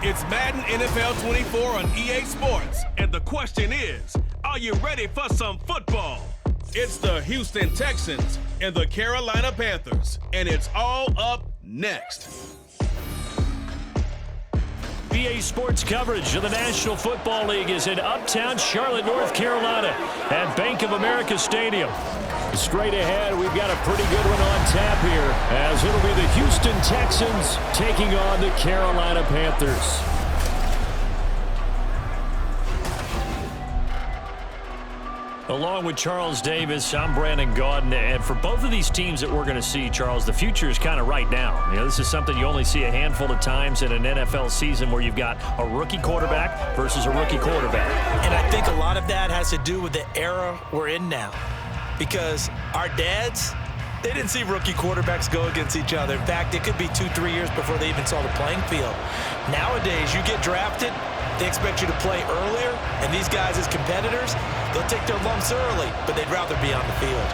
It's Madden NFL 24 on EA Sports, and the question is, are you ready for some football? It's the Houston Texans and the Carolina Panthers, and it's all up next. EA Sports coverage of the National Football League is in uptown Charlotte, North Carolina at Bank of America Stadium. Straight ahead, we've got a pretty good one on tap here, as it'll be the Houston Texans taking on the Carolina Panthers. Along with Charles Davis, I'm Brandon Gaudin, and for both of these teams that we're going to see, Charles, the future is kind of right now. You know, this is something you only see a handful of times in an NFL season where you've got a rookie quarterback versus a rookie quarterback. And I think a lot of that has to do with the era we're in now, because our dads, they didn't see rookie quarterbacks go against each other. In fact, it could be 2-3 years before they even saw the playing field. Nowadays, you get drafted, they expect you to play earlier, and these guys as competitors, they'll take their lumps early, but they'd rather be on the field.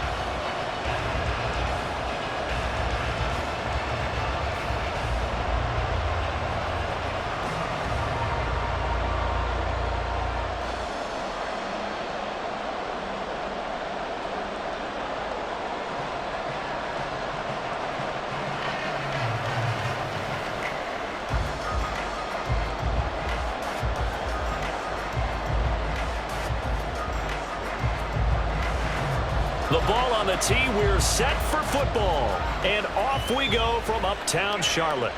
The ball on the tee, we're set for football. And off we go from uptown Charlotte.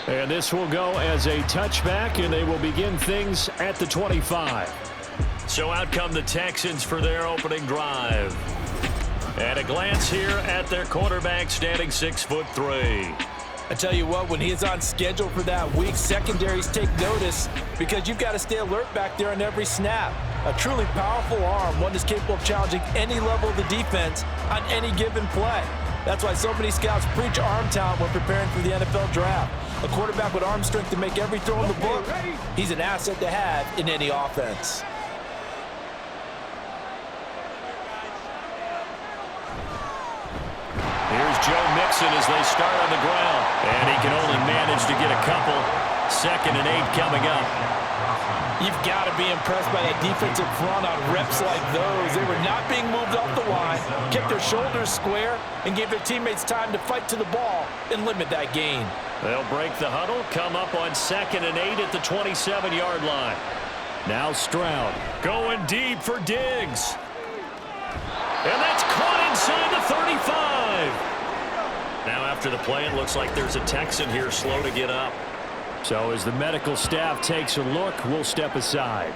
And this will go as a touchback, and they will begin things at the 25. So out come the Texans for their opening drive. And a glance here at their quarterback, standing 6'3". I tell you what, when he is on schedule for that week, secondaries take notice because you've got to stay alert back there on every snap. A truly powerful arm, one that's capable of challenging any level of the defense on any given play. That's why so many scouts preach arm talent when preparing for the NFL draft. A quarterback with arm strength to make every throw in the book, he's an asset to have in any offense. Here's Joe Mixon as they start on the ground. And he can only manage to get a couple. 2nd and 8 coming up. You've got to be impressed by that defensive front on reps like those. They were not being moved off the line, kept their shoulders square, and gave their teammates time to fight to the ball and limit that gain. They'll break the huddle, come up on 2nd and 8 at the 27-yard line. Now Stroud going deep for Diggs. And that's caught inside the 35. Now after the play, it looks like there's a Texan here slow to get up. So as the medical staff takes a look, we'll step aside.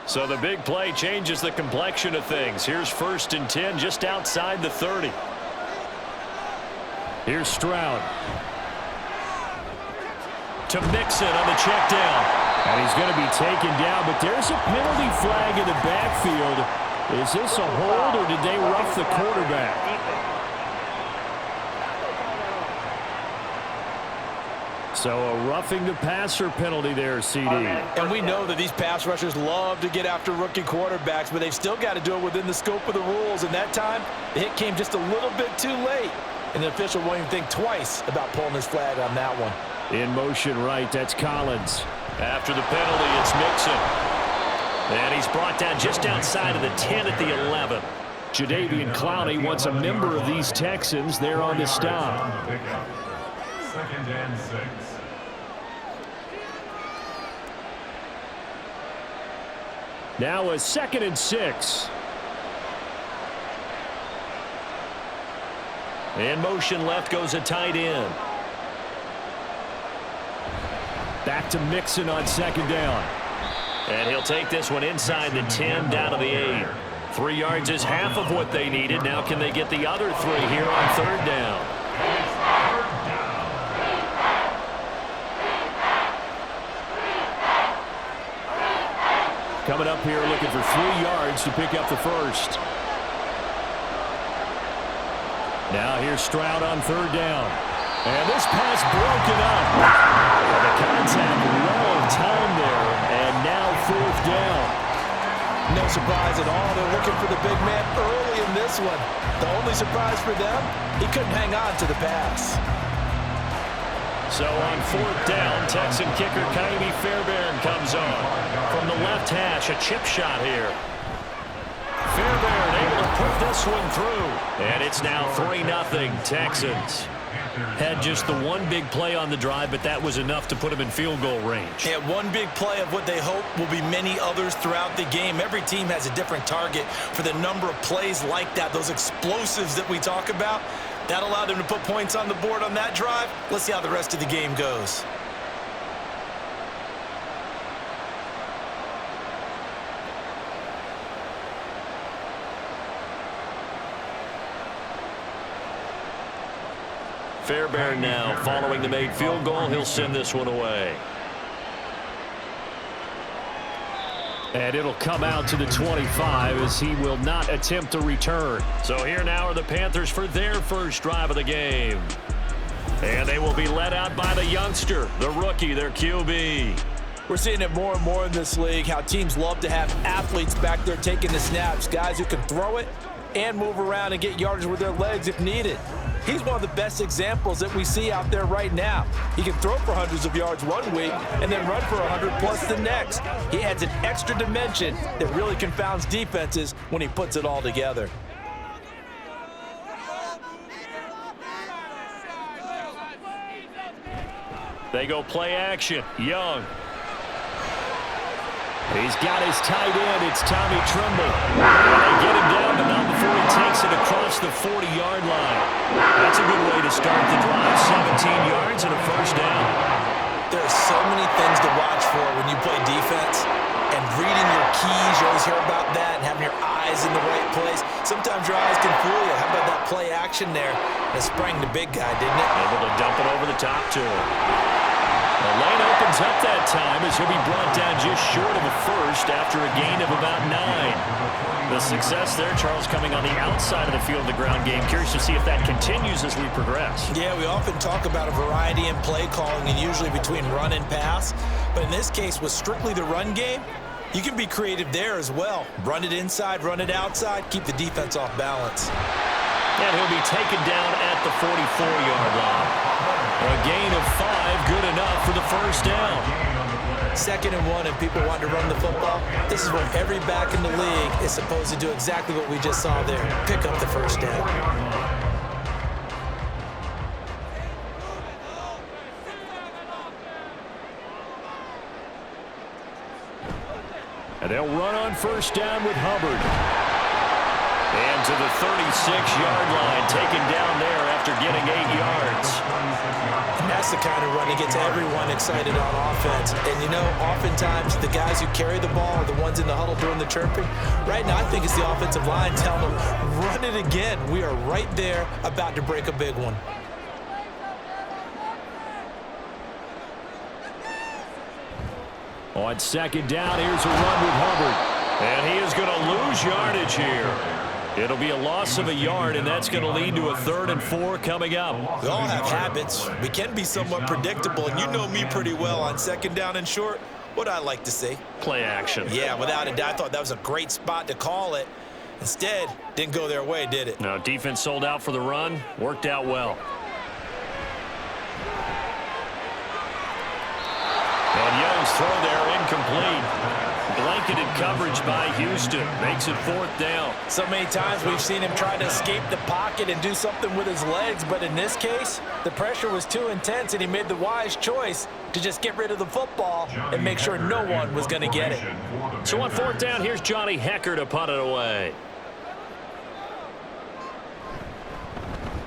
So the big play changes the complexion of things. Here's 1st and 10 just outside the 30. Here's Stroud. To Mixon on the check down. And he's going to be taken down, but there's a penalty flag in the backfield. Is this a hold or did they rough the quarterback? So a roughing the passer penalty there, CD. And we know that these pass rushers love to get after rookie quarterbacks, but they've still got to do it within the scope of the rules. And that time, the hit came just a little bit too late. And the official won't even think twice about pulling his flag on that one. In motion right, that's Collins. After the penalty, it's Mixon. And he's brought down just outside of the 10 at the 11. Jadeveon Clowney wants a member of these Texans there on the stop. 2nd and 6. Now a 2nd and 6. In motion left goes a tight end. Back to Mixon on 2nd down. And he'll take this one inside the 10 down to the 8. 3 yards is half of what they needed. Now can they get the other 3 here on 3rd down? Coming up here looking for 3 yards to pick up the 1st. Now here's Stroud on third down. And this pass broken up. The contact well timed there, and now fourth down. No surprise at all. They're looking for the big man early in this one. The only surprise for them, he couldn't hang on to the pass. So on fourth down, Texan kicker Kaimi Fairbairn comes on. From the left hash, a chip shot here. Fairbairn able to put this one through. And it's now 3-0 Texans. Had just the one big play on the drive, but that was enough to put him in field goal range. Yeah, one big play of what they hope will be many others throughout the game. Every team has a different target for the number of plays like that, those explosives that we talk about. That allowed them to put points on the board on that drive. Let's see how the rest of the game goes. Fairbairn now following the made field goal. He'll send this one away. And it'll come out to the 25 as he will not attempt to return. So here now are the Panthers for their first drive of the game. And they will be led out by the youngster, the rookie, their QB. We're seeing it more and more in this league, how teams love to have athletes back there taking the snaps, guys who can throw it and move around and get yardage with their legs if needed. He's one of the best examples that we see out there right now. He can throw for hundreds of yards one week and then run for 100+ the next. He adds an extra dimension that really confounds defenses when he puts it all together. They go play action. Young. He's got his tight end. It's Tommy Tremble. They get him down, but not before he takes it across the 40-yard line. That's a good way to start the drive. 17 yards and a first down. There are so many things to watch for when you play defense. And reading your keys, you always hear about that, and having your eyes in the right place. Sometimes your eyes can fool you. How about that play action there? It sprang the big guy, didn't it? Able to dump it over the top to him. The lane opens up that time as he'll be brought down just short of a first after a gain of about 9. The success there, Charles, coming on the outside of the field of the ground game. Curious to see if that continues as we progress. Yeah, we often talk about a variety in play calling and usually between run and pass. But in this case, with strictly the run game, you can be creative there as well. Run it inside, run it outside, keep the defense off balance. And he'll be taken down at the 44-yard line. A gain of 5, good enough for the first down. 2nd and 1, and people want to run the football. This is what every back in the league is supposed to do, exactly what we just saw there. Pick up the first down. And they'll run on first down with Hubbard. And to the 36-yard line, taken down there after getting 8 yards. And that's the kind of run that gets everyone excited on offense. And, you know, oftentimes the guys who carry the ball are the ones in the huddle doing the chirping. Right now, I think it's the offensive line telling them, run it again. We are right there about to break a big one. On second down, here's a run with Hubbard. And he is going to lose yardage here. It'll be a loss of a yard, and that's going to lead to a 3rd and 4 coming up. We all have habits. We can be somewhat predictable, and you know me pretty well on 2nd down and short. What I like to see? Play action. Yeah, without a doubt. I thought that was a great spot to call it. Instead, didn't go their way, did it? No, defense sold out for the run. Worked out well. And Young's throw there incomplete. Blanketed coverage by Houston. Makes it 4th down. So many times we've seen him try to escape the pocket and do something with his legs, but in this case, the pressure was too intense and he made the wise choice to just get rid of the football and make sure no one was going to get it. So on 4th down, here's Johnny Hecker to punt it away.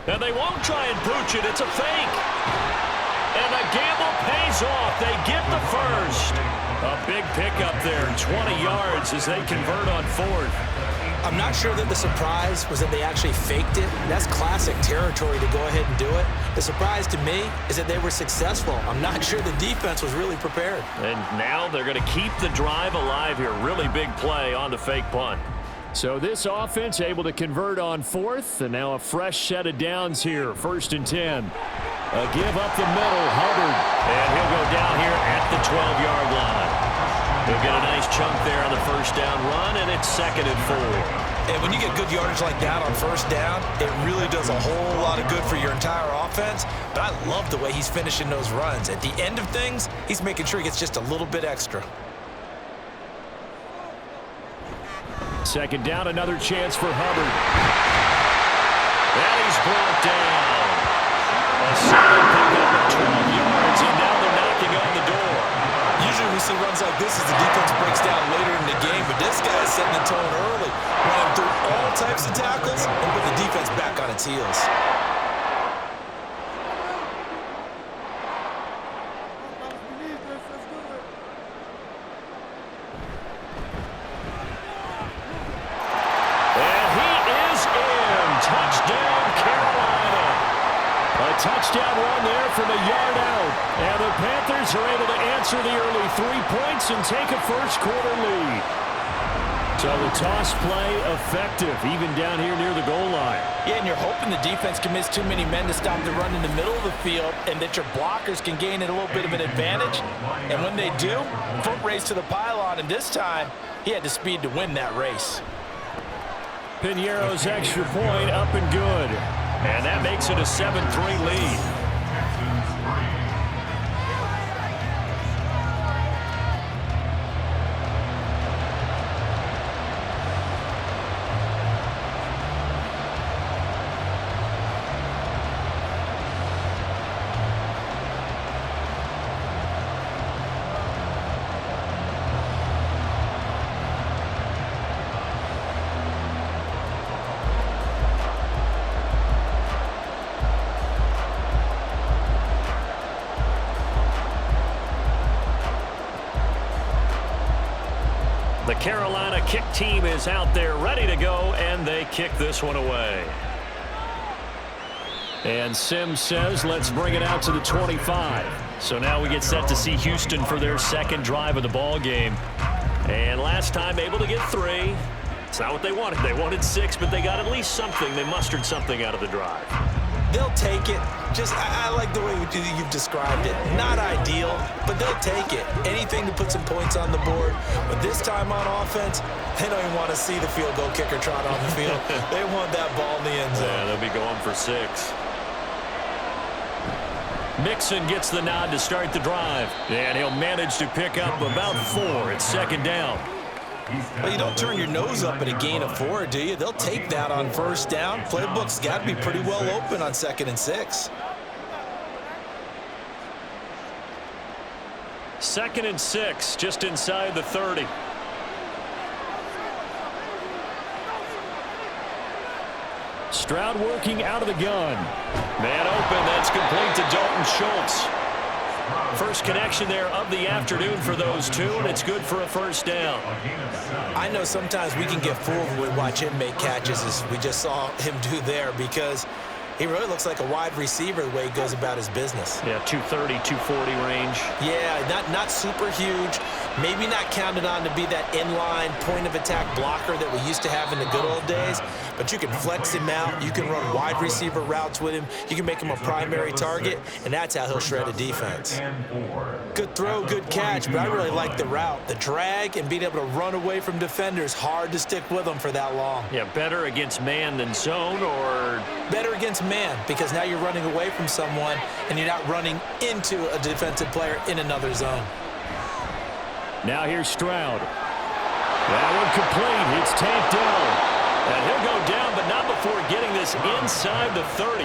And they won't try and pooch it. It's a fake. And the gamble pays off. They get the first. A big pickup there, 20 yards as they convert on 4th. I'm not sure that the surprise was that they actually faked it. That's classic territory to go ahead and do it. The surprise to me is that they were successful. I'm not sure the defense was really prepared. And now they're going to keep the drive alive here. Really big play on the fake punt. So this offense able to convert on 4th, and now a fresh set of downs here. 1st and 10. A give up the middle, Hubbard. And he'll go down here at the 12-yard line. He'll get a nice chunk there on the first down run, and it's 2nd and 4. And when you get good yardage like that on first down, it really does a whole lot of good for your entire offense. But I love the way he's finishing those runs. At the end of things, he's making sure he gets just a little bit extra. 2nd down, another chance for Hubbard. And he's brought down. A solid pickup of 12 yards, and now they're knocking on the door. Usually we see runs like this as the defense breaks down later in the game, but this guy is setting the tone early, running through all types of tackles and put the defense back on its heels. Touchdown run there from a yard out. And the Panthers are able to answer the early 3 points and take a first-quarter lead. So the toss play effective, even down here near the goal line. Yeah, and you're hoping the defense commits too many men to stop the run in the middle of the field and that your blockers can gain a little bit of an advantage. And when they do, foot race to the pylon, and this time he had the speed to win that race. Piñeiro's extra point up and good. And that makes it a 7-3 lead. The Carolina kick team is out there ready to go, and they kick this one away. And Sims says, let's bring it out to the 25. So now we get set to see Houston for their second drive of the ball game. And last time able to get 3. It's not what they wanted. They wanted 6, but they got at least something. They mustered something out of the drive. They'll take it. I like the way you've described it. Not ideal, but they'll take it. Anything to put some points on the board. But this time on offense, they don't even want to see the field goal kicker trot on the field. They want that ball in the end zone. Yeah, they'll be going for 6. Mixon gets the nod to start the drive. And he'll manage to pick up about 4. It's 2nd down. Well, you don't turn your nose up at a gain of 4, do you? They'll take that on first down. Playbook's got to be pretty well open on 2nd and 6. 2nd and 6, just inside the 30. Stroud working out of the gun. Man open, that's complete to Dalton Schultz. First connection there of the afternoon for those two, and it's good for a first down. I know sometimes we can get fooled when we watch him make catches, as we just saw him do there, because he really looks like a wide receiver the way he goes about his business. Yeah, 230, 240 range. Yeah, not super huge. Maybe not counted on to be that inline point-of-attack blocker that we used to have in the good old days, but you can flex him out. You can run wide receiver routes with him. You can make him a primary target, and that's how he'll shred a defense. Good throw, good catch, but I really like the route. The drag and being able to run away from defenders, hard to stick with them for that long. Yeah, better against man than zone, or? Better against man, because now you're running away from someone, and you're not running into a defensive player in another zone. Now here's Stroud. That one complete. It's tanked down. And he'll go down, but not before getting this inside the 30.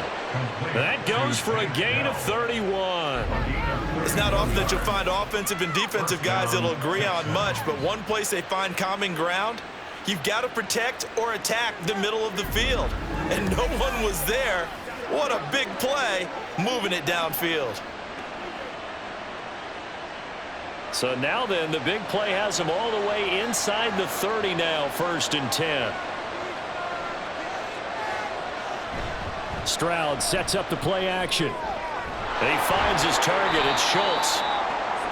That goes for a gain of 31. It's not often that you'll find offensive and defensive guys that'll agree on much, but one place they find common ground, you've got to protect or attack the middle of the field. And no one was there. What a big play, moving it downfield. So now then, the big play has them all the way inside the 30 now, 1st and 10. Stroud sets up the play action. And he finds his target. It's Schultz.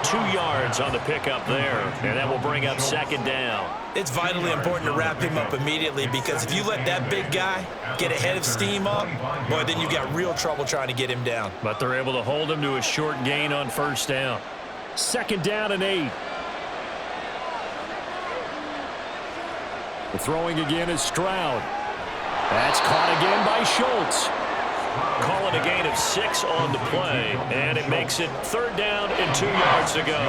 2 yards on the pickup there, and that will bring up second down. It's vitally important to wrap him up immediately because if you let that big guy get ahead of steam up, boy, then you've got real trouble trying to get him down. But they're able to hold him to a short gain on first down. Second down and 8. The throwing again is Stroud. That's caught again by Schultz. Call it a gain of 6 on the play, and it makes it third down and 2 yards to go.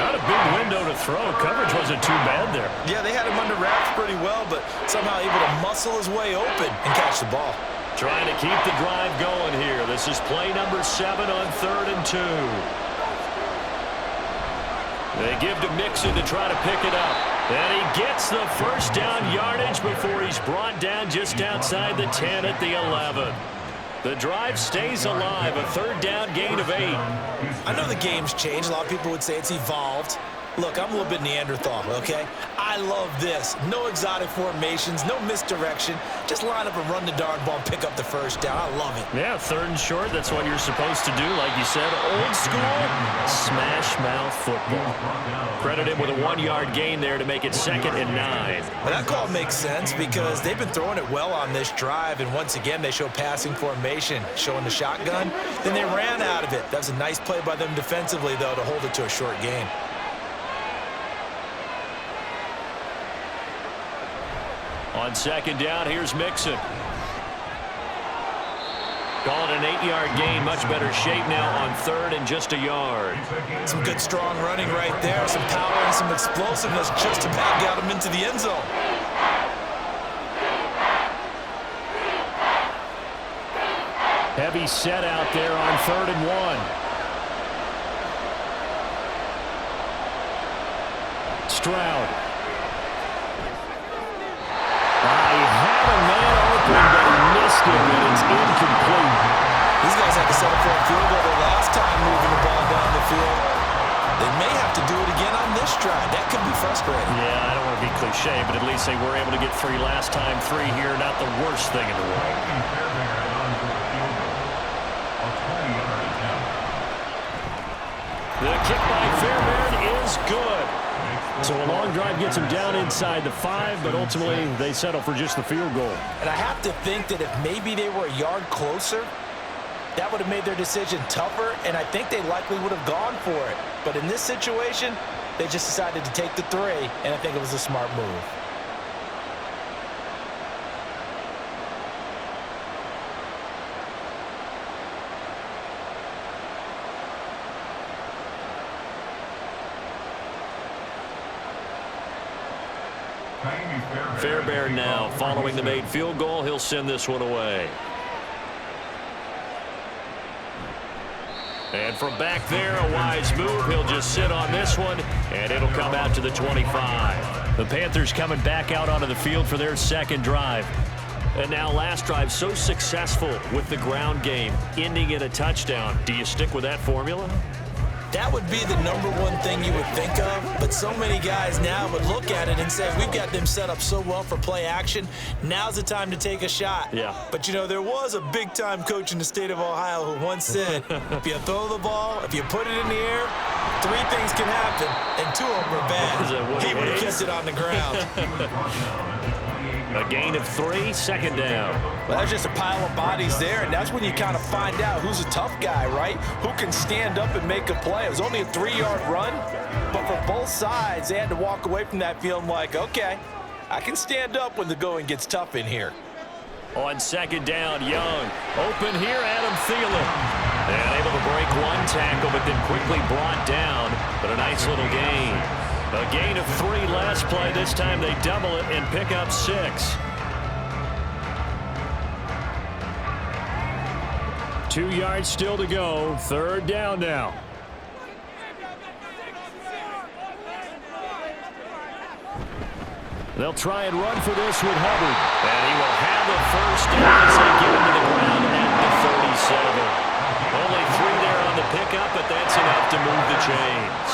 Not a big window to throw. Coverage wasn't too bad there. Yeah, they had him under wraps pretty well, but somehow able to muscle his way open and catch the ball. Trying to keep the drive going here. This is play number 7 on 3rd and 2. They give to Mixon to try to pick it up. And he gets the first down yardage before he's brought down just outside the 10 at the 11. The drive stays alive, a third down gain of 8. I know the game's changed. A lot of people would say it's evolved. Look, I'm a little bit Neanderthal, okay? I love this. No exotic formations, no misdirection. Just line up and run the darn ball and pick up the first down. I love it. Yeah, 3rd and short, that's what you're supposed to do. Like you said, old school, smash mouth football. Credit him with a 1-yard gain there to make it 2nd and 9. Well, that call makes sense because they've been throwing it well on this drive, and once again, they show passing formation, showing the shotgun. Then they ran out of it. That was a nice play by them defensively, though, to hold it to a short gain. On 2nd down, here's Mixon. Call it an 8-yard gain. Much better shape now on 3rd and just a yard. Some good, strong running right there. Some power and some explosiveness just about got him into the end zone. Heavy set out there on 3rd and 1. Stroud. It, and it's incomplete. These guys had to settle for a field goal their last time moving the ball down the field. They may have to do it again on this drive. That could be frustrating. Yeah, I don't want to be cliche, but at least they were able to get 3 last time. 3 here, not the worst thing in the world. The kick by Fairbairn is good. So a long drive gets them down inside the 5, but ultimately they settle for just the field goal. And I have to think that if maybe they were a yard closer, that would have made their decision tougher, and I think they likely would have gone for it. But in this situation, they just decided to take the 3, and I think it was a smart move. Fairbairn now following the made field goal. He'll send this one away. And from back there, a wise move. He'll just sit on this one, and it'll come out to the 25. The Panthers coming back out onto the field for their 2nd drive. And now last drive so successful with the ground game, ending in a touchdown. Do you stick with that formula? That would be the #1 thing you would think of, but so many guys now would look at it and say, we've got them set up so well for play action, now's the time to take a shot. Yeah. But, you know, there was a big-time coach in the state of Ohio who once said, if you throw the ball, if you put it in the air, 3 things can happen, and 2 of them are bad. He would have kept it on the ground. A gain of 3, 2nd down. Well, that's just a pile of bodies there, and that's when you kind of find out who's a tough guy, right? Who can stand up and make a play. It was only a 3-yard run, but for both sides, they had to walk away from that feeling like, okay, I can stand up when the going gets tough in here. On 2nd down, Young. Open here, Adam Thielen. And able to break 1 tackle, but then quickly brought down. But a nice little gain. A gain of 3 last play. This time they double it and pick up 6. 2 yards still to go. 3rd down now. They'll try and run for this with Hubbard. And he will have the first down as they get him to the ground at the 37. Only 3 there on the pickup, but that's enough to move the chains.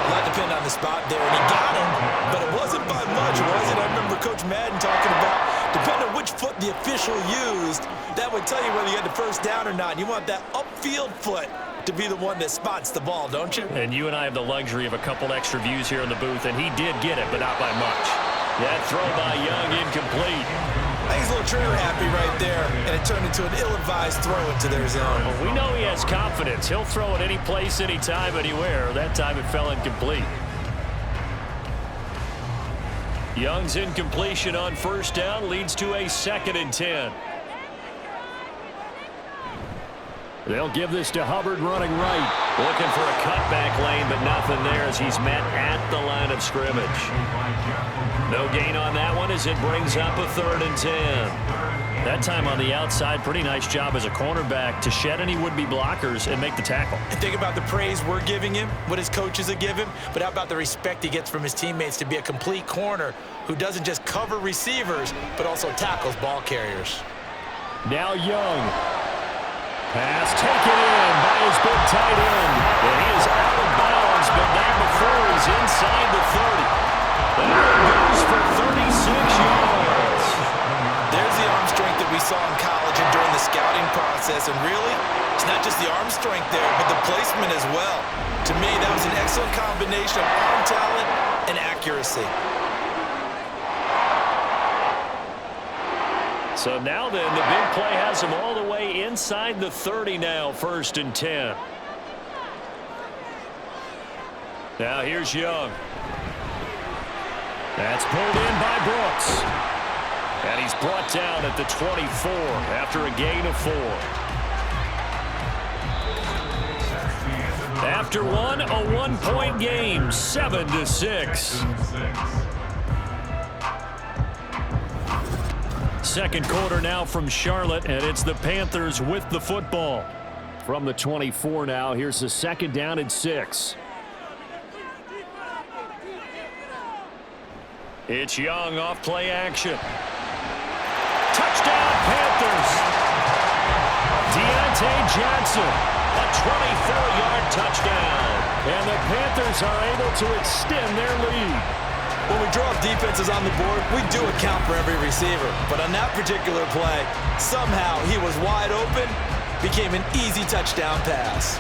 A lot depended on the spot there, and he got him, but it wasn't by much, was it? I remember Coach Madden talking about, depending on which foot the official used, that would tell you whether you had the first down or not. You want that upfield foot to be the one that spots the ball, don't you? And you and I have the luxury of a couple extra views here in the booth, and he did get it, but not by much. That throw by Young incomplete. I think he's a little trigger happy right there, and it turned into an ill-advised throw into their zone. Well, we know he has confidence. He'll throw it any place, anytime, anywhere. That time it fell incomplete. Young's incompletion on first down leads to a 2nd and 10. They'll give this to Hubbard running right. Looking for a cutback lane, but nothing there as he's met at the line of scrimmage. No gain on that one as it brings up a 3rd and 10. That time on the outside, pretty nice job as a cornerback to shed any would-be blockers and make the tackle. And think about the praise we're giving him, what his coaches have given him, but how about the respect he gets from his teammates to be a complete corner who doesn't just cover receivers, but also tackles ball carriers. Now Young. Pass taken in by his big tight end. And he is out of bounds, but not before he's inside the 30. And he goes for 36 yards. There's the arm strength that we saw in college and during the scouting process. And really, it's not just the arm strength there, but the placement as well. To me, that was an excellent combination of arm talent and accuracy. So now then, the big play has him all the way inside the 30 now, 1st and 10. Now here's Young. That's pulled in by Brooks. And he's brought down at the 24 after a gain of 4. After one, a 1-point game, 7-6. Second quarter now from Charlotte, and it's the Panthers with the football. From the 24 now, here's the 2nd down and 6. It's Young off play action. Touchdown Panthers! Deontay Johnson, a 24-yard touchdown. And the Panthers are able to extend their lead. When we draw defenses on the board, we do account for every receiver. But on that particular play, somehow he was wide open, became an easy touchdown pass.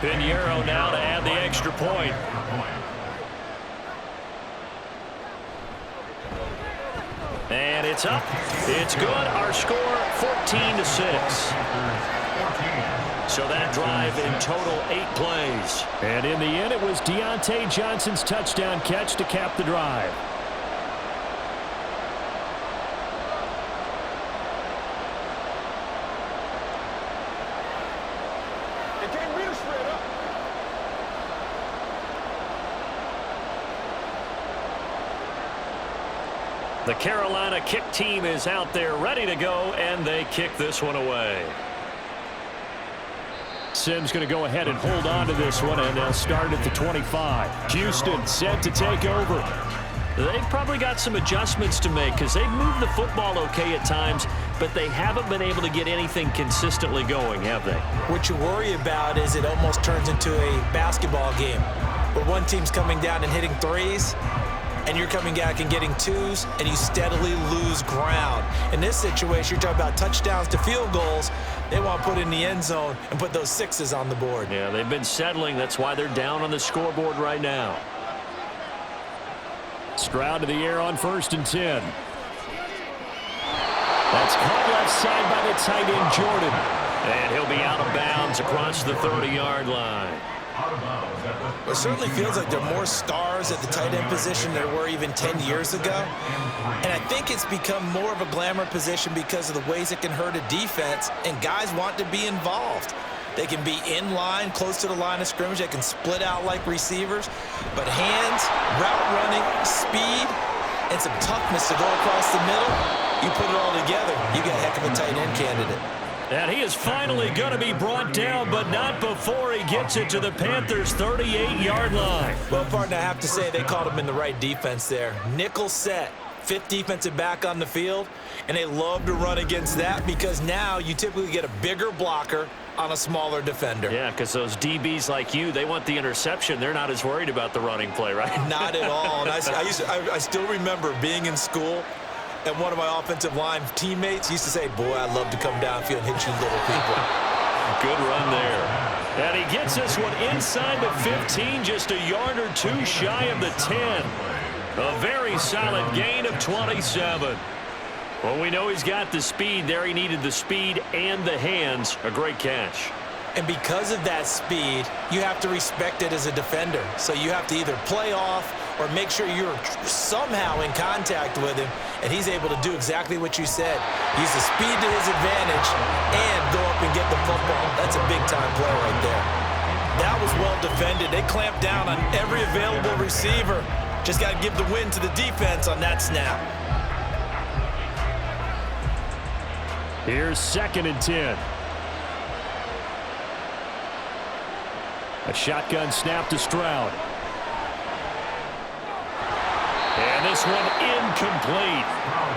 Pinheiro now to add the extra point. And it's up. It's good. Our score, 14-6. So that drive in total 8 plays. And in the end, it was Deontay Johnson's touchdown catch to cap the drive. The Carolina kick team is out there ready to go, and they kick this one away. Sims going to go ahead and hold on to this one, and they'll start at the 25. Houston set to take over. They've probably got some adjustments to make because they've moved the football okay at times, but they haven't been able to get anything consistently going, have they? What you worry about is it almost turns into a basketball game where one team's coming down and hitting threes, and you're coming back and getting twos, and you steadily lose ground. In this situation, you're talking about touchdowns to field goals. They want to put in the end zone and put those sixes on the board. Yeah, they've been settling. That's why they're down on the scoreboard right now. Stroud to the air on 1st and 10. That's caught left side by the tight end, Jordan. And he'll be out of bounds across the 30-yard line. It certainly feels like there are more stars at the tight end position than there were even 10 years ago. And I think it's become more of a glamour position because of the ways it can hurt a defense, and guys want to be involved. They can be in line, close to the line of scrimmage. They can split out like receivers. But hands, route running, speed, and some toughness to go across the middle, you put it all together, you got a heck of a tight end candidate. And he is finally going to be brought down, but not before he gets it to the Panthers' 38-yard line. Well, partner, I have to say they called him in the right defense there. Nickel set, fifth defensive back on the field, and they love to run against that because now you typically get a bigger blocker on a smaller defender. Yeah, because those DBs like you, they want the interception. They're not as worried about the running play, right? Not at all. And I still remember being in school, and one of my offensive line teammates used to say, boy, I'd love to come downfield and hit you little people. Good run there. And he gets this one inside the 15, just a yard or two shy of the 10. A very solid gain of 27. Well, we know he's got the speed there. He needed the speed and the hands. A great catch. And because of that speed, you have to respect it as a defender. So you have to either play off or make sure you're somehow in contact with him, and he's able to do exactly what you said. Use the speed to his advantage and go up and get the football. That's a big-time play right there. That was well defended. They clamped down on every available receiver. Just got to give the win to the defense on that snap. Here's 2nd and 10. A shotgun snap to Stroud. And this one incomplete.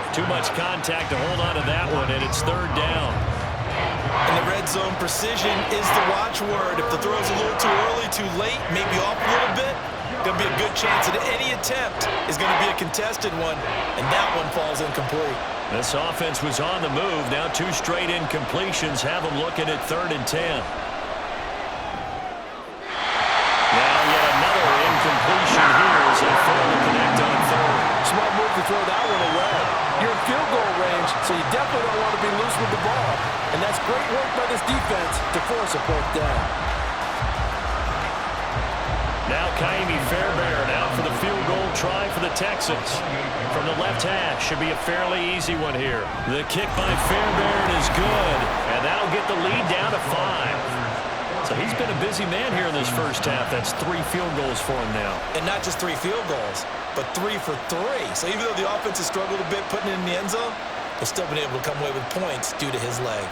Too much contact to hold on to that one, and it's 3rd down. And the red zone precision is the watchword. If the throw's a little too early, too late, maybe off a little bit, going to be a good chance that any attempt is going to be a contested one, and that one falls incomplete. This offense was on the move. Now 2 straight incompletions have them looking at 3rd and 10. Now yet another incompletion here as they fail to connect on 3rd. Smart move to throw that one away. You're in field goal range, so you definitely don't want to be loose with the ball. And that's great work by this defense to force a 4th down. Now Kaimi Fairbairn out for the field goal try for the Texans. From the left hash, should be a fairly easy one here. The kick by Fairbairn is good, and that'll get the lead down to 5. So he's been a busy man here in this first half. That's 3 field goals for him now. And not just 3 field goals, but 3 for 3. So even though the offense has struggled a bit putting it in the end zone, they've still been able to come away with points due to his leg.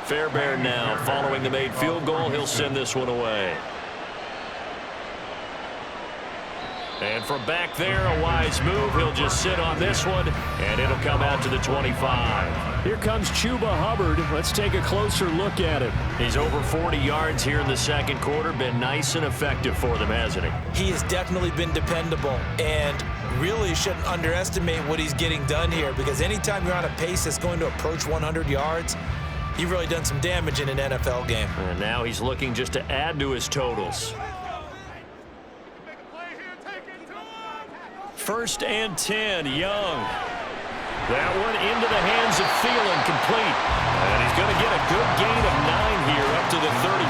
Fairbairn now, following the made field goal, he'll send this one away. And from back there, a wise move. He'll just sit on this one, and it'll come out to the 25. Here comes Chuba Hubbard. Let's take a closer look at him. He's over 40 yards here in the 2nd quarter. Been nice and effective for them, hasn't he? He has definitely been dependable, and really shouldn't underestimate what he's getting done here, because anytime you're on a pace that's going to approach 100 yards, you've really done some damage in an NFL game. And now he's looking just to add to his totals. 1st and 10, Young. That one into the hands of Thielen, complete. And he's going to get a good gain of 9 here up to the 34.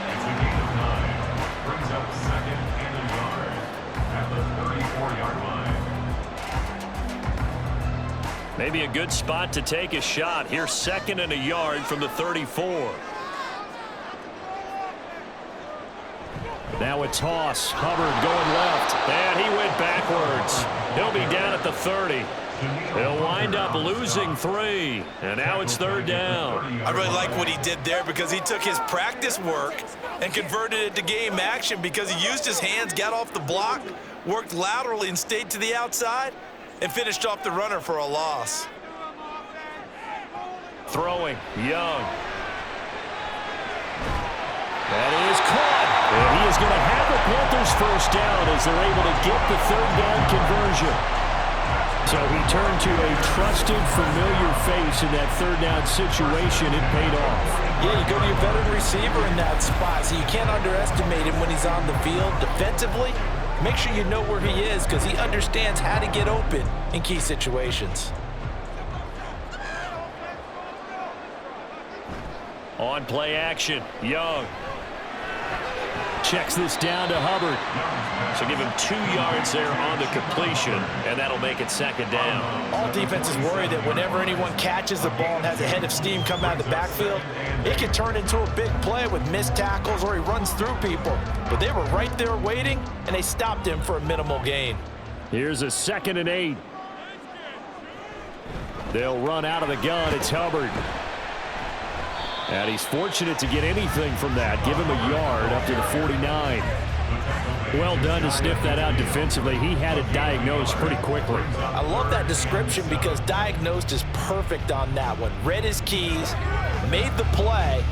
It's a gain of 9. Brings up 2nd and a yard at the 34-yard line. Maybe a good spot to take a shot. Here's 2nd and a yard from the 34. Now a toss. Hubbard going left. And he went backwards. He'll be down at the 30. He'll wind up losing 3. And now it's 3rd down. I really like what he did there because he took his practice work and converted it to game action because he used his hands, got off the block, worked laterally and stayed to the outside, and finished off the runner for a loss. Throwing, Young. That is caught. And he is going to have the Panthers 1st down as they're able to get the 3rd down conversion. So he turned to a trusted, familiar face in that 3rd down situation. It paid off. Yeah, you go to your veteran receiver in that spot, so you can't underestimate him when he's on the field defensively. Make sure you know where he is because he understands how to get open in key situations. On play action, Young. Checks this down to Hubbard. So give him 2 yards there on the completion, and that'll make it second down. All defenses worry that whenever anyone catches the ball and has a head of steam come out of the backfield, it can turn into a big play with missed tackles or he runs through people. But they were right there waiting, and they stopped him for a minimal gain. Here's a 2nd and 8. They'll run out of the gun. It's Hubbard. And he's fortunate to get anything from that. Give him a yard up to the 49. Well done to sniff that out defensively. He had it diagnosed pretty quickly. I love that description because diagnosed is perfect on that one. Read his keys, made the play,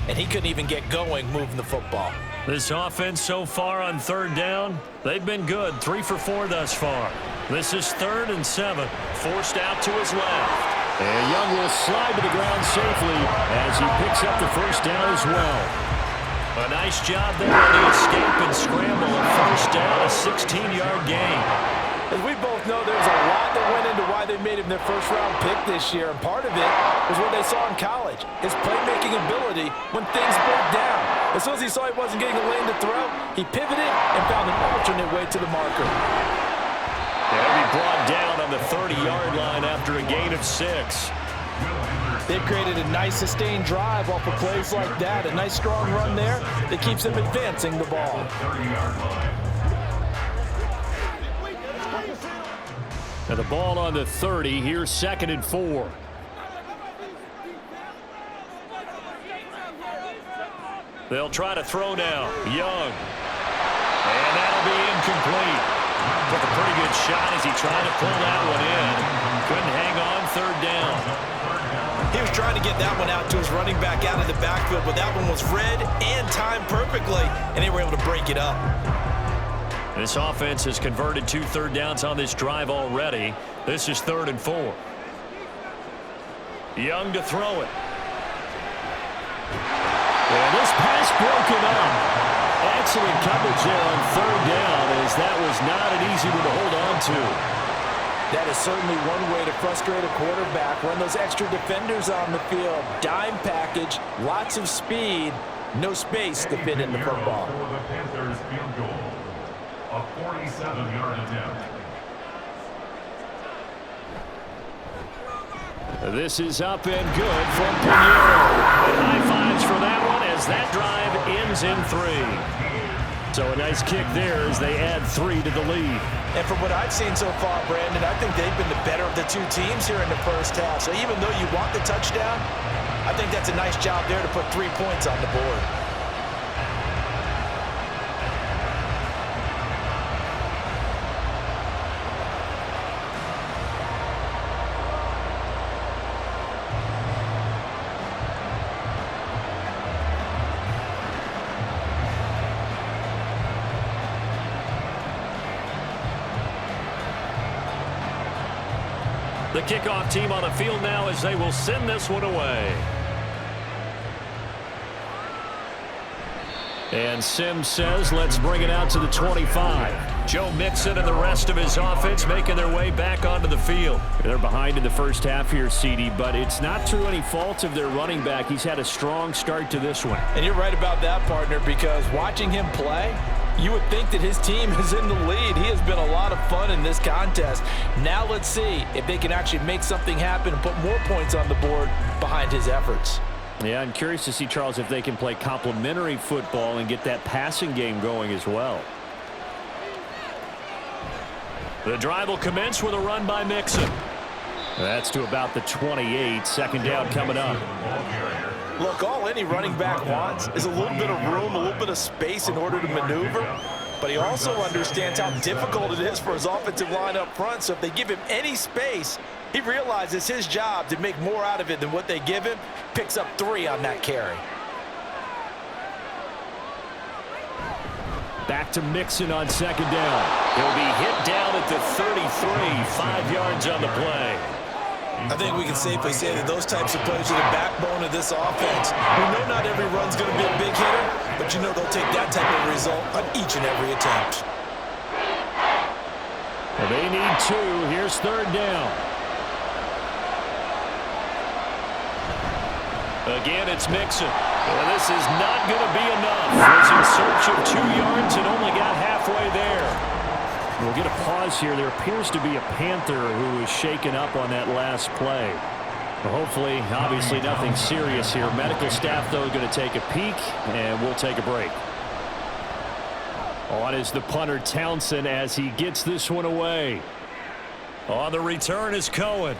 and he couldn't even get going moving the football. This offense so far on 3rd down, they've been good. 3 for 4 thus far. This is 3rd and 7. Forced out to his left. And Young will slide to the ground safely as he picks up the 1st down as well. A nice job there on the escape and scramble. A 1st down, a 16-yard gain. As we both know, there's a lot that went into why they made him their 1st-round pick this year, and part of it was what they saw in college, his playmaking ability when things broke down. As soon as he saw he wasn't getting a lane to throw, he pivoted and found an alternate way to the marker. He'll be brought down on the 30-yard line after a gain of 6. They've created a nice sustained drive off of plays like that. A nice strong run there that keeps them advancing the ball. Now the ball on the 30. Here's 2nd and 4. They'll try to throw now. Young. And that'll be incomplete. Took a pretty good shot as he tried to pull that one in. Couldn't hang on 3rd down. He was trying to get that one out to his running back out of the backfield, but that one was read and timed perfectly, and they were able to break it up. This offense has converted 2 3rd downs on this drive already. This is 3rd and 4. Young to throw it. And this pass broken up. Excellent coverage there on 3rd down, as that was not an easy one to hold on to. That is certainly one way to frustrate a quarterback. Run those extra defenders on the field. Dime package, lots of speed, no space to fit in the football. For the Panthers field goal, a 47-yard attempt. This is up and good from Pinheiro. And high fives for that one as that drive ends in 3. So a nice kick there as they add 3 to the lead. And from what I've seen so far, Brandon, I think they've been the better of the 2 teams here in the 1st half. So even though you want the touchdown, I think that's a nice job there to put 3 points on the board. The kickoff team on the field now as they will send this one away. And Sims says, let's bring it out to the 25. Joe Mixon and the rest of his offense making their way back onto the field. They're behind in the 1st half here, CD, but it's not through any fault of their running back. He's had a strong start to this one. And you're right about that, partner, because watching him play, you would think that his team is in the lead. He has been a lot of fun in this contest. Now let's see if they can actually make something happen and put more points on the board behind his efforts. Yeah, I'm curious to see, Charles, if they can play complementary football and get that passing game going as well. The drive will commence with a run by Mixon. That's to about the 28. 2nd down coming up. Look, all any running back wants is a little bit of room, a little bit of space in order to maneuver. But he also understands how difficult it is for his offensive line up front. So if they give him any space, he realizes his job to make more out of it than what they give him. Picks up 3 on that carry. Back to Mixon on 2nd down. He'll be hit down at the 33, 5 yards on the play. I think we can safely say that those types of plays are the backbone of this offense. We know not every run's going to be a big hitter, but you know they'll take that type of result on each and every attempt. Well, they need 2. Here's 3rd down. Again, it's Mixon. And this is not going to be enough. Was in search of 2 yards and only got halfway there. We'll get a pause here. There appears to be a Panther who was shaken up on that last play. Well, hopefully, obviously nothing serious here. Medical staff, though, going to take a peek, and we'll take a break. On is the punter, Townsend, as he gets this one away. On the return is Cohen.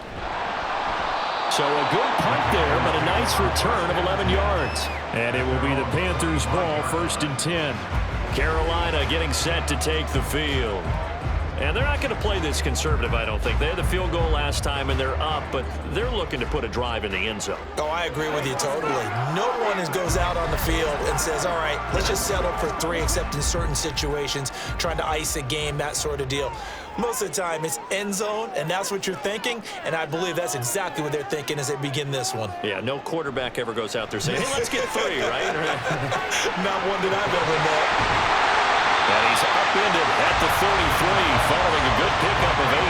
So a good punt there, but a nice return of 11 yards. And it will be the Panthers' ball, 1st and 10. Carolina getting set to take the field. And they're not going to play this conservative, I don't think. They had the field goal last time, and they're up, but they're looking to put a drive in the end zone. Oh, I agree with you totally. No one goes out on the field and says, all right, let's just settle for 3, except in certain situations, trying to ice a game, that sort of deal. Most of the time, it's end zone, and that's what you're thinking, and I believe that's exactly what they're thinking as they begin this one. Yeah, no quarterback ever goes out there saying, hey, let's get 3, right? Not one that I've ever met. And he's upended at the 33, following a good pickup of 8.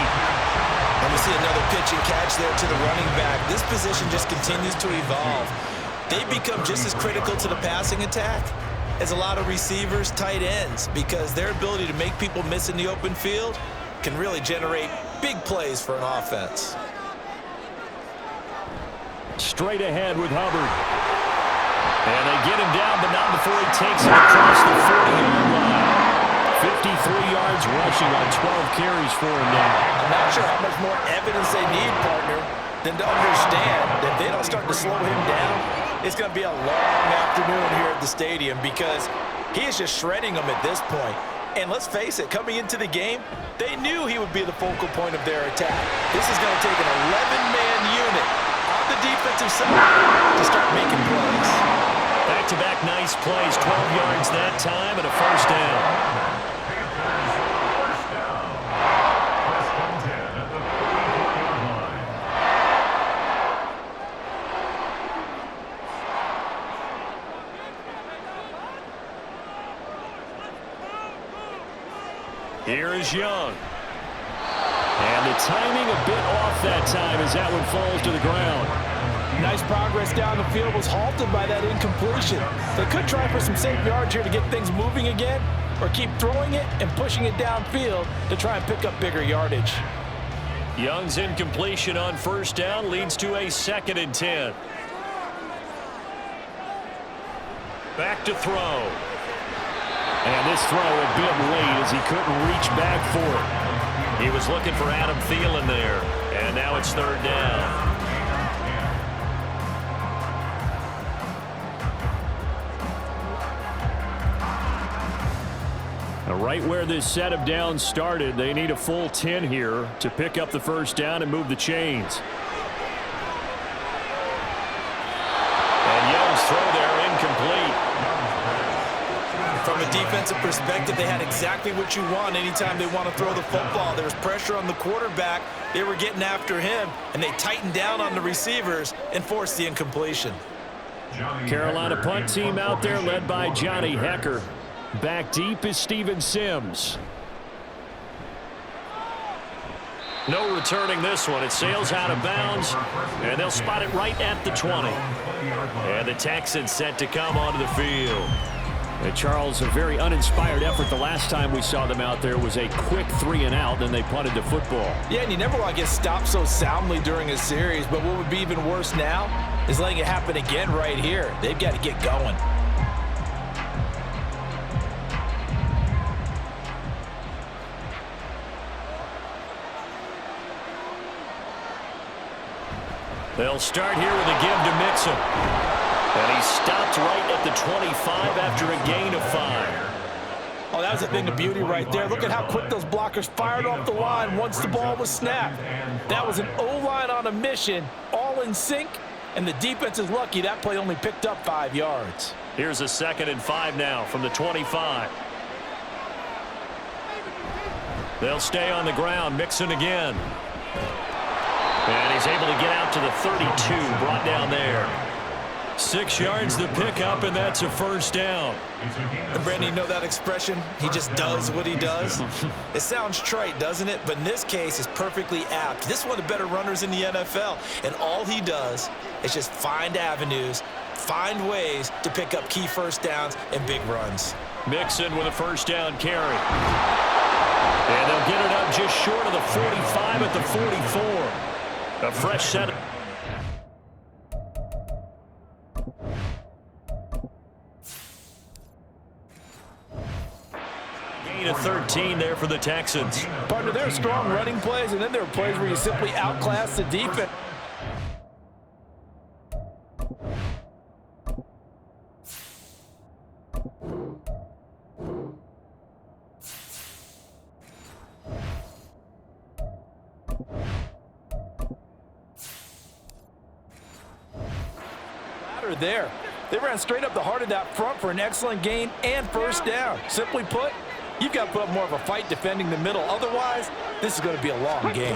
And we see another pitch and catch there to the running back. This position just continues to evolve. They become just as critical to the passing attack as a lot of receivers, tight ends, because their ability to make people miss in the open field can really generate big plays for an offense. Straight ahead with Hubbard. And they get him down, but not before he takes it across the 40-yard line. 53 yards rushing on 12 carries for him now. I'm not sure how much more evidence they need, partner, than to understand that if they don't start to slow him down, it's going to be a long afternoon here at the stadium because he is just shredding them at this point. And let's face it, coming into the game, they knew he would be the focal point of their attack. This is going to take an 11-man unit on the defensive side to start making plays. Back-to-back nice plays, 12 yards that time and a first down. Here is Young. And the timing a bit off that time as that one falls to the ground. Nice progress down the field was halted by that incompletion. They could try for some safe yards here to get things moving again, or keep throwing it and pushing it downfield to try and pick up bigger yardage. Young's incompletion on first down leads to a 2nd and 10. Back to throw. And this throw a bit late as he couldn't reach back for it. He was looking for Adam Thielen there, and now it's 3rd down. Right where this set of downs started, they need a full 10 here to pick up the first down and move the chains. And Young's throw there incomplete. From a defensive perspective, they had exactly what you want anytime they want to throw the football. There was pressure on the quarterback. They were getting after him, and they tightened down on the receivers and forced the incompletion. Carolina punt team out there led by Johnny Hecker. Back deep is Steven Sims. No returning this one. It sails out of bounds, and they'll spot it right at the 20. And the Texans set to come onto the field. And Charles, a very uninspired effort the last time we saw them out there was a quick 3-and-out, then they punted the football. Yeah, and you never want to get stopped so soundly during a series, but what would be even worse now is letting it happen again right here. They've got to get going. They'll start here with a give to Mixon. And he stopped right at the 25 after a gain of 5. Oh, that was a thing of beauty right there. Look at how quick those blockers fired off the line once the ball was snapped. That was an O-line on a mission, all in sync, and the defense is lucky that play only picked up 5 yards. Here's a 2nd and 5 now from the 25. They'll stay on the ground. Mixon again. And he's able to get out to the 32, brought down there. 6 yards the pickup, and that's a first down. And Brandon, you know that expression? He just does what he does. It sounds trite, doesn't it? But in this case, it's perfectly apt. This is one of the better runners in the NFL, and all he does is just find avenues, find ways to pick up key first downs and big runs. Mixon with a first down carry. And they'll get it up just short of the 45 at the 44. A fresh set. Gain of 13 there for the Texans. Partner, there are strong running plays, and then there are plays where you simply outclass the defense. There. They ran straight up the heart of that front for an excellent gain and first down. Simply put, you've got to put up more of a fight defending the middle. Otherwise, this is going to be a long game.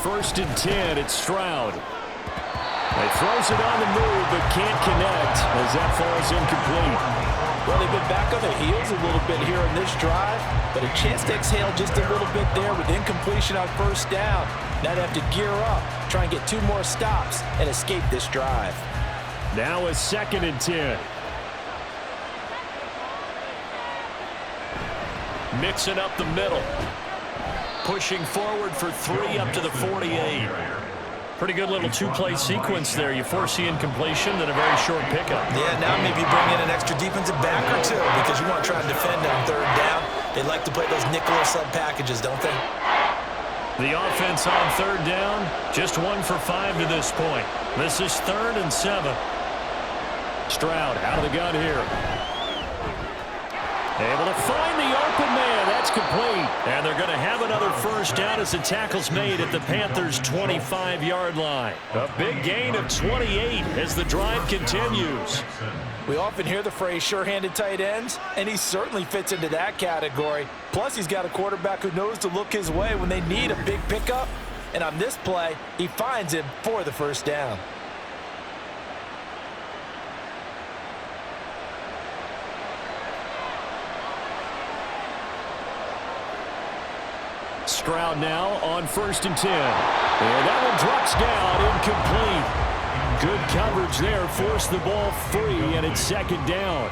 1st and 10, it's Stroud. He throws it on the move, but can't connect as that falls incomplete. Well, they've been back on their heels a little bit here in this drive, but a chance to exhale just a little bit there with incompletion on first down. Now they have to gear up, try and get 2 more stops, and escape this drive. Now a 2nd and 10. Mixing up the middle. Pushing forward for 3 up to the 48. Pretty good little 2-play sequence there. You force the incompletion, then a very short pickup. Yeah, now maybe bring in an extra defensive back or 2 because you want to try and defend on 3rd down. They like to play those nickel or sub packages, don't they? The offense on 3rd down, just 1 for 5 to this point. This is 3rd and 7. Stroud out of the gun here. Able to find the open man. That's complete. And they're going to have another first down as the tackle's made at the Panthers' 25-yard line. A big gain of 28 as the drive continues. We often hear the phrase sure-handed tight ends, and he certainly fits into that category. Plus, he's got a quarterback who knows to look his way when they need a big pickup. And on this play, he finds him for the first down. Stroud now on 1st and 10. And that one drops down, incomplete. Good coverage there, forced the ball free, and it's 2nd down.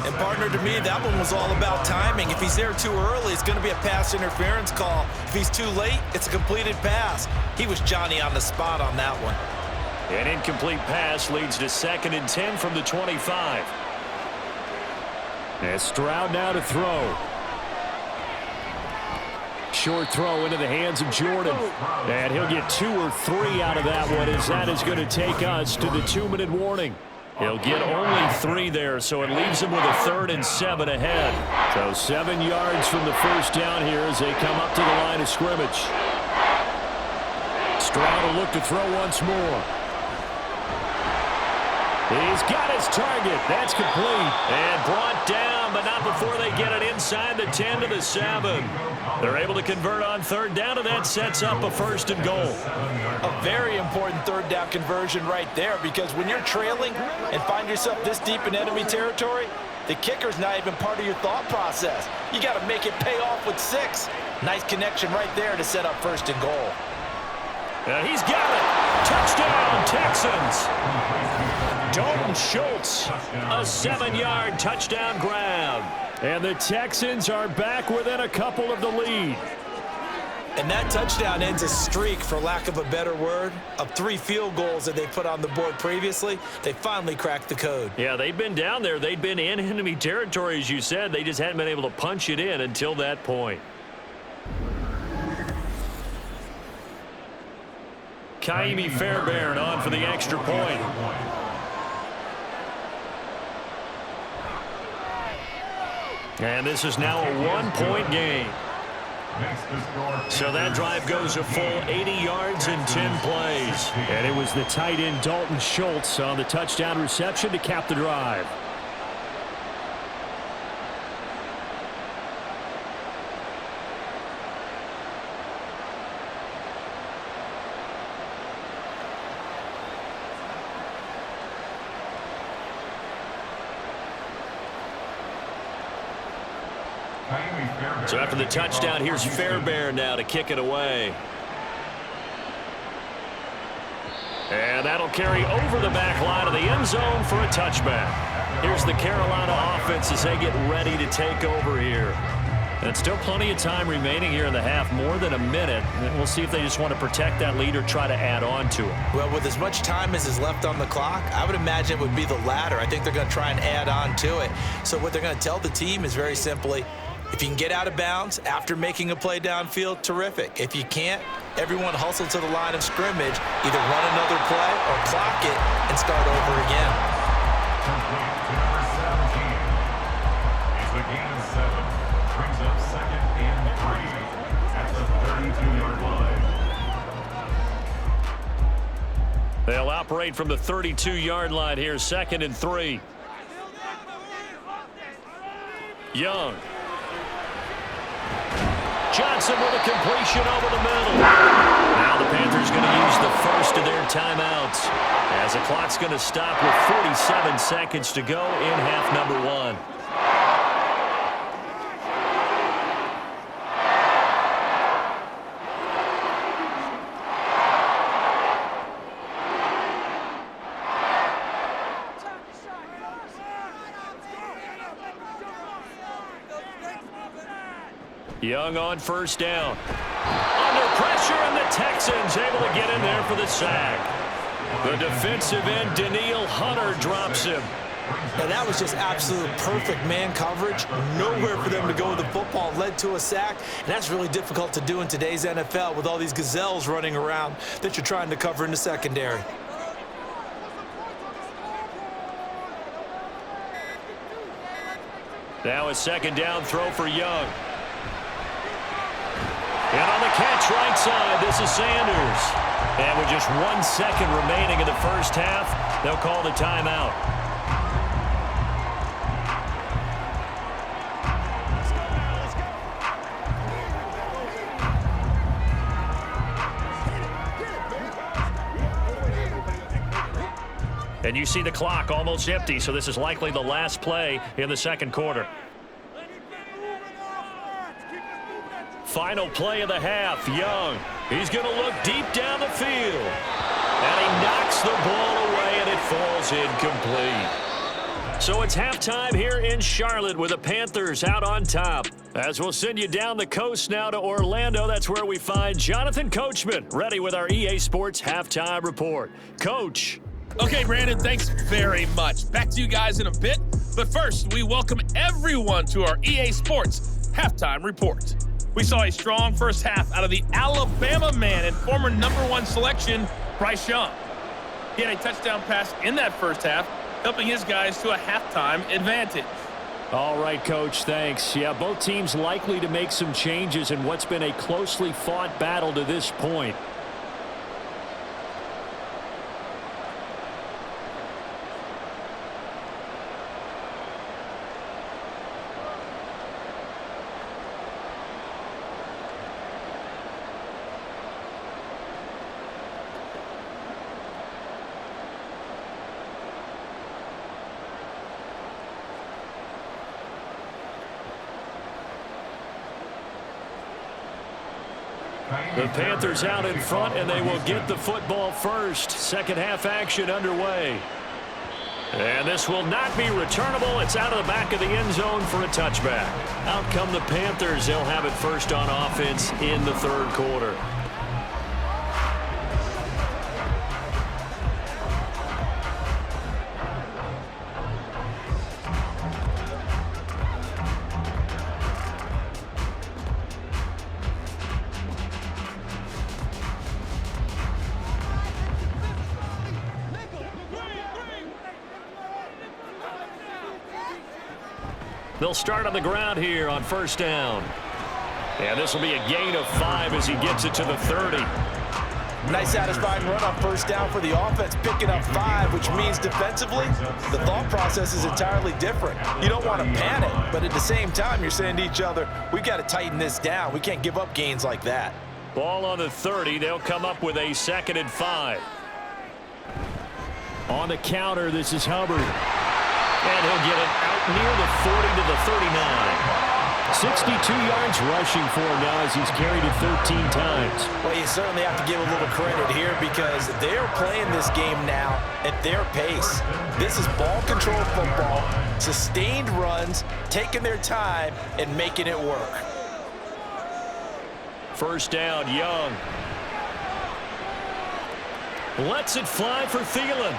And partner, to me, that one was all about timing. If he's there too early, it's going to be a pass interference call. If he's too late, it's a completed pass. He was Johnny on the spot on that one. An incomplete pass leads to 2nd and 10 from the 25. And Stroud now to throw. Short throw into the hands of Jordan. And he'll get 2 or 3 out of that one as that is going to take us to the 2-minute warning. He'll get only 3 there, so it leaves him with a 3rd and 7 ahead. So 7 yards from the first down here as they come up to the line of scrimmage. Stroud will look to throw once more. He's got his target. That's complete. And brought down, but not before they get it inside the 10 to the 7. They're able to convert on 3rd down, and that sets up a 1st and goal. A very important 3rd down conversion right there, because when you're trailing and find yourself this deep in enemy territory, the kicker's not even part of your thought process. You got to make it pay off with 6. Nice connection right there to set up 1st and goal. And he's got it. Touchdown, Texans. Dalton Schultz, a 7-yard touchdown grab. And the Texans are back within a couple of the lead. And that touchdown ends a streak, for lack of a better word, of 3 field goals that they put on the board previously. They finally cracked the code. Yeah, they've been down there. They'd been in enemy territory, as you said. They just hadn't been able to punch it in until that point. Kaimi Fairbairn on for the extra point. And this is now a 1-point game. So that drive goes a full 80 yards in 10 plays. And it was the tight end Dalton Schultz on the touchdown reception to cap the drive. So after the touchdown, here's Fairbairn now to kick it away. And that'll carry over the back line of the end zone for a touchback. Here's the Carolina offense as they get ready to take over here. And still plenty of time remaining here in the half, more than a minute. And we'll see if they just want to protect that lead or try to add on to it. Well, with as much time as is left on the clock, I would imagine it would be the latter. I think they're going to try and add on to it. So what they're going to tell the team is very simply, if you can get out of bounds after making a play downfield, terrific. If you can't, everyone hustle to the line of scrimmage, either run another play or clock it and start over again. Complete to number 17. It's a gain of 7. Brings up 2nd and 3 at the 32-yard line. They'll operate from the 32-yard line here, 2nd and 3. Young. Johnson with a completion over the middle. Now the Panthers going to use the first of their timeouts as the clock's going to stop with 47 seconds to go in half number 1. Young on first down. Under pressure, and the Texans able to get in there for the sack. The defensive end, Danielle Hunter, drops him. And that was just absolute perfect man coverage. Nowhere for them to go with the football. Led to a sack. And that's really difficult to do in today's NFL with all these gazelles running around that you're trying to cover in the secondary. Now a second down throw for Young. And on the catch right side, this is Sanders. And with just 1 second remaining in the first half, they'll call the timeout. And you see the clock almost empty, so this is likely the last play in the second quarter. Final play of the half, Young. He's going to look deep down the field. And he knocks the ball away, and it falls incomplete. So it's halftime here in Charlotte with the Panthers out on top. As we'll send you down the coast now to Orlando, that's where we find Jonathan Coachman, ready with our EA Sports Halftime Report. Coach. Okay, Brandon, thanks very much. Back to you guys in a bit. But first, we welcome everyone to our EA Sports Halftime Report. We saw a strong first half out of the Alabama man and former #1 selection, Bryce Young. He had a touchdown pass in that first half, helping his guys to a halftime advantage. All right, Coach, thanks. Yeah, both teams likely to make some changes in what's been a closely fought battle to this point. The Panthers out in front, and they will get the football first. Second half action underway. And this will not be returnable. It's out of the back of the end zone for a touchback. Out come the Panthers. They'll have it first on offense in the third quarter. They'll start on the ground here on first down. And this will be a gain of 5 as he gets it to the 30. Nice satisfying run on first down for the offense, picking up 5, which means defensively, the thought process is entirely different. You don't want to panic, but at the same time, you're saying to each other, we've got to tighten this down. We can't give up gains like that. Ball on the 30. They'll come up with a 2nd and 5. On the counter, this is Hubbard. And he'll get it out near the 40 to the 39. 62 yards rushing for him now as he's carried it 13 times. Well, you certainly have to give a little credit here because they're playing this game now at their pace. This is ball control football, sustained runs, taking their time, and making it work. First down, Young. Lets it fly for Thielen.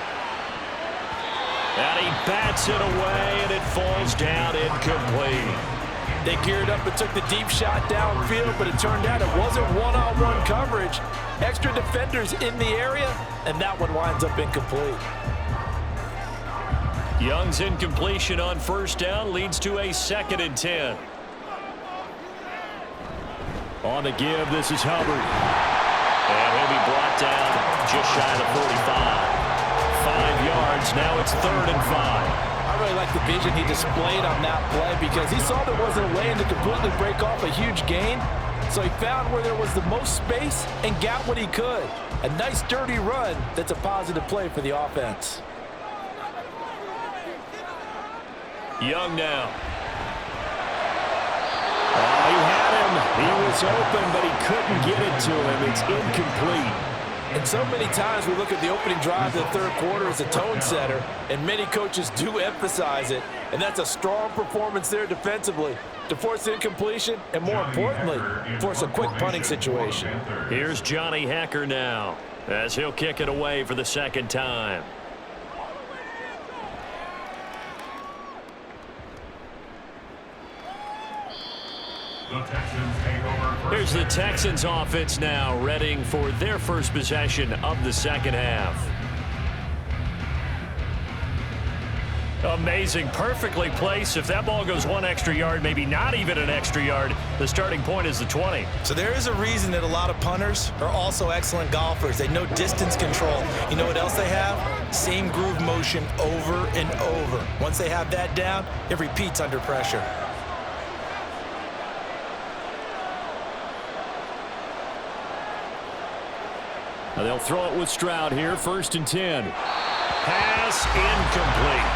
And he bats it away, and it falls down incomplete. They geared up and took the deep shot downfield, but it turned out it wasn't one-on-one coverage. Extra defenders in the area, and that one winds up incomplete. Young's incompletion on first down leads to a 2nd and 10. On the give, this is Hubbard. And he'll be brought down just shy of the 45. 5 yards, now it's 3rd and 5. I really like the vision he displayed on that play because he saw there wasn't a way to completely break off a huge gain. So he found where there was the most space and got what he could. A nice dirty run that's a positive play for the offense. Young now. Oh, he had him. He was open, but he couldn't get it to him. It's incomplete. And so many times we look at the opening drive of the third quarter as a tone setter, and many coaches do emphasize it, and that's a strong performance there defensively to force incompletion and, more importantly, force a quick punting situation. Here's Johnny Hacker now as he'll kick it away for the 2nd time. The Texans take over. Here's the Texans offense now, readying for their first possession of the 2nd half. Amazing, perfectly placed. If that ball goes 1 extra yard, maybe not even an extra yard, the starting point is the 20. So there is a reason that a lot of punters are also excellent golfers. They know distance control. You know what else they have? Same groove motion over and over. Once they have that down, it repeats under pressure. They'll throw it with Stroud here, 1st and 10. Pass incomplete.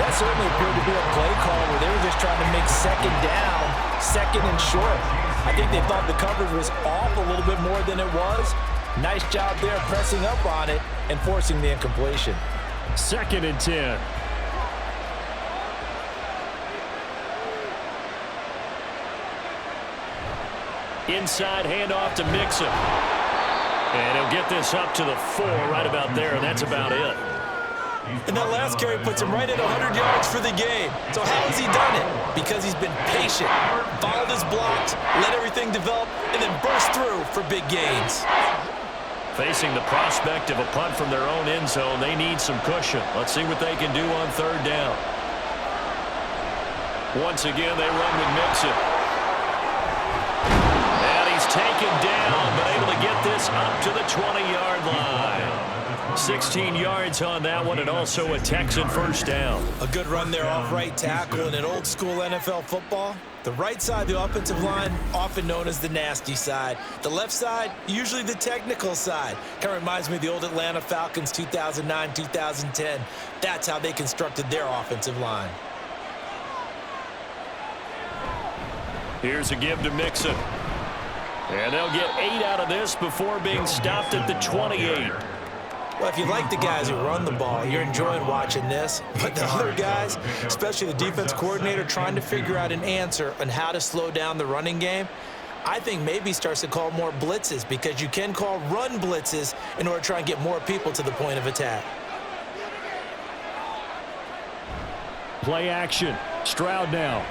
That certainly appeared to be a play call where they were just trying to make 2nd down, 2nd and short. I think they thought the coverage was off a little bit more than it was. Nice job there pressing up on it and forcing the incompletion. 2nd and 10. Inside handoff to Mixon. And he'll get this up to the 4 right about there, and that's about it. And that last carry puts him right at 100 yards for the game. So how has he done it? Because he's been patient, followed his blocks, let everything develop, and then burst through for big gains. Facing the prospect of a punt from their own end zone, they need some cushion. Let's see what they can do on 3rd down. Once again, they run with Mixon. Taken down, but able to get this up to the 20-yard line. 16 yards on that one, and also a Texan 1st down. A good run there off right tackle. In an old-school NFL football, the right side of the offensive line, often known as the nasty side. The left side, usually the technical side. Kind of reminds me of the old Atlanta Falcons 2009, 2010. That's how they constructed their offensive line. Here's a give to Mixon. And they'll get 8 out of this before being stopped at the 28. Well, if you like the guys who run the ball, you're enjoying watching this. But the other guys, especially the defense coordinator, trying to figure out an answer on how to slow down the running game, I think maybe starts to call more blitzes because you can call run blitzes in order to try and get more people to the point of attack. Play action. Stroud now.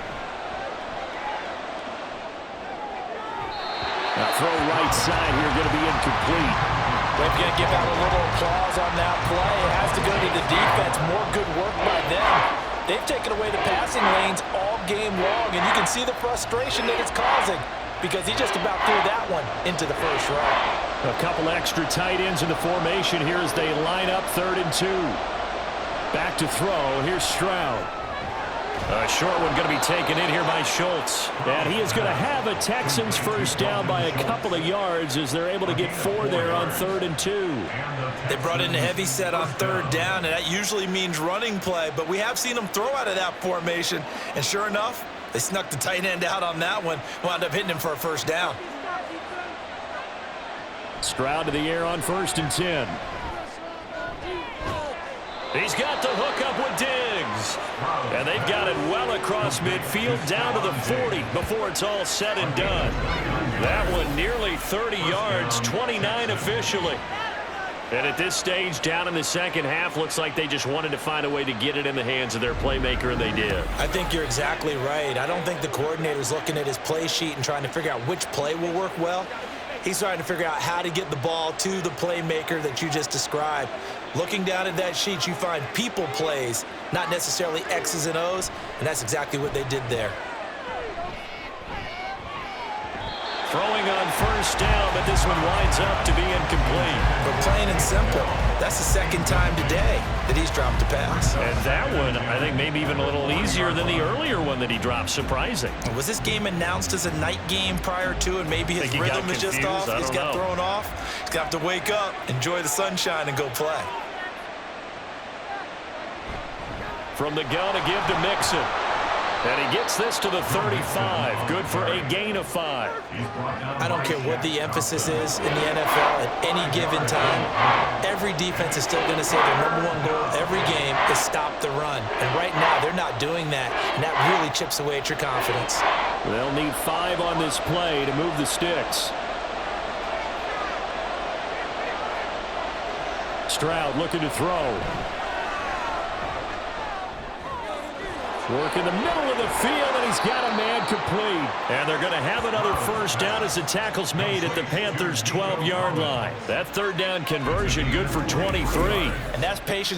Now throw right side here, going to be incomplete. We're going to give out a little applause on that play. It has to go to the defense. More good work by them. They've taken away the passing lanes all game long, and you can see the frustration that it's causing because he just about threw that one into the first row. A couple extra tight ends in the formation here as they line up 3rd and 2. Back to throw. Here's Stroud. A short one going to be taken in here by Schultz. And he is going to have a Texans 1st down by a couple of yards as they're able to get 4 there on 3rd and 2. They brought in a heavy set on 3rd down, and that usually means running play. But we have seen them throw out of that formation. And sure enough, They snuck the tight end out on that one. Wound up hitting him for a first down. Stroud to the air on 1st and 10. He's got the hook up with Diggs. And they've got it well across midfield down to the 40 before it's all said and done. That one nearly 30 yards, 29 officially. And at this stage, down in the second half, looks like they just wanted to find a way to get it in the hands of their playmaker, and they did. I think you're exactly right. I don't think the coordinator's looking at his play sheet and trying to figure out which play will work well. He's trying to figure out how to get the ball to the playmaker that you just described. Looking down at that sheet, you find people plays, not necessarily X's and O's, and that's exactly what they did there. Throwing on 1st down, but this one winds up to be incomplete. But plain and simple, that's the second time today that he's dropped a pass. And that one, I think, maybe even a little easier than the earlier one that he dropped. Surprising. Was this game announced as a night game prior to, and maybe his rhythm is just off? He's got thrown off. He's got to wake up, enjoy the sunshine, and go play. From the gun to give to Mixon. And he gets this to the 35. Good for a gain of 5. I don't care what the emphasis is in the NFL at any given time. Every defense is still going to say their #1 goal every game is stop the run. And right now, they're not doing that, and that really chips away at your confidence. They'll need 5 on this play to move the sticks. Stroud looking to throw. Work in the middle of the field, and he's got a man complete. And they're going to have another first down as the tackle's made at the Panthers' 12-yard line. That 3rd down conversion good for 23. And that's patience